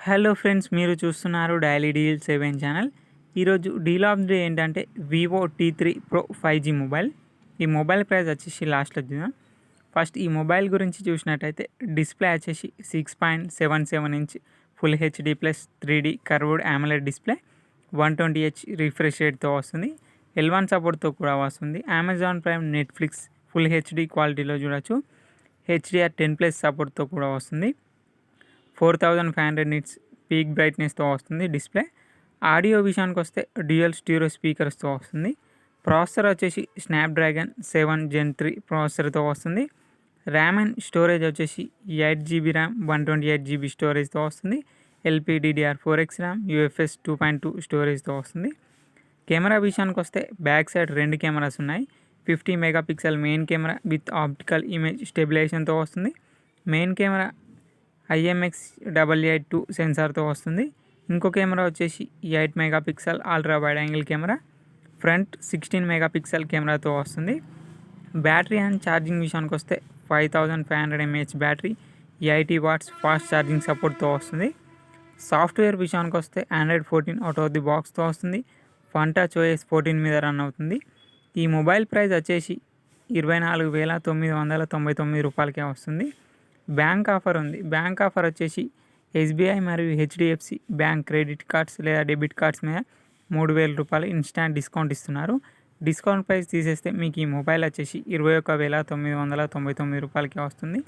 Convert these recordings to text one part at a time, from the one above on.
Hello friends, మీరు చూస్తున్నారు daily deal 7 channel. ఈరోజు డీల్ ఆఫ్ డే ఏంటంటే Vivo T3 Pro 5G mobile. ఈ మొబైల్ ప్రైస్ వచ్చేసి లాస్ట్లో చూద్దాం. ఫస్ట్ ఈ మొబైల్ గురించి చూసినట్టయితే డిస్ప్లే వచ్చేసి 6.77 inch full HD plus 3D curved AMOLED display, 120Hz refresh రేట్తో వస్తుంది. L1 సపోర్ట్తో కూడా వస్తుంది. Amazon Prime, Netflix full HD క్వాలిటీలో చూడొచ్చు. HDR10+ సపోర్ట్తో కూడా వస్తుంది. 4500 నిట్స్ పీక్ బ్రైట్నెస్తో వస్తుంది డిస్ప్లే. ఆడియో విషయానికి వస్తే డ్యూయల్ స్టీరియో స్పీకర్స్తో వస్తుంది. ప్రాసెసర్ వచ్చేసి స్నాప్డ్రాగన్ 7 Gen 3 ప్రాసెసర్తో వస్తుంది. ర్యామ్ అండ్ స్టోరేజ్ వచ్చేసి 8GB ర్యామ్, 128GB స్టోరేజ్తో వస్తుంది. LPDDR4X ర్యామ్, UFS 2.2 స్టోరేజ్తో వస్తుంది. కెమెరా విషయానికి వస్తే బ్యాక్ సైడ్ 2 కెమెరాస్ ఉన్నాయి. 50 megapixel main camera with optical image స్టెబిలైజేషన్తో వస్తుంది. మెయిన్ కెమెరా IMX882 సెన్సార్తో వస్తుంది. ఇంకో కెమెరా వచ్చేసి 8 megapixel ultra wide angle camera, front 16 megapixel కెమెరాతో వస్తుంది. బ్యాటరీ అండ్ ఛార్జింగ్ విషయానికి వస్తే 5500 mAh battery, 80 watts fast charging సపోర్ట్తో వస్తుంది. సాఫ్ట్వేర్ విషయానికి వస్తే Android 14 అవుట్ ఆఫ్ ది బాక్స్తో వస్తుంది. ఫంటచ్ OS 14 మీద రన్ అవుతుంది. ఈ మొబైల్ ప్రైస్ వచ్చేసి 24,999 రూపాయలకే వస్తుంది. బ్యాంక్ ఆఫర్ ఉంది. బ్యాంక్ ఆఫర్ వచ్చేసి SBI మరియు HDFC బ్యాంక్ క్రెడిట్ కార్డ్స్ లేదా డెబిట్ కార్డ్స్ మీద 3,000 రూపాయలు ఇన్స్టాంట్ డిస్కౌంట్ ఇస్తున్నారు. డిస్కౌంట్ ప్రైస్ తీసేస్తే మీకు ఈ మొబైల్ వచ్చేసి 21,999 రూపాయలకే వస్తుంది.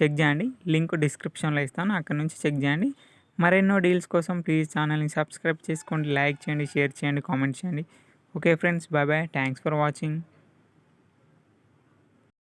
చెక్ చేయండి, లింక్ డిస్క్రిప్షన్లో ఇస్తాను, అక్కడ నుంచి చెక్ చేయండి. మరెన్నో డీల్స్ కోసం ప్లీజ్ ఛానల్ని సబ్స్క్రైబ్ చేసుకోండి, లైక్ చేయండి, షేర్ చేయండి, కామెంట్ చేయండి. Okay friends, bye bye, thanks for watching.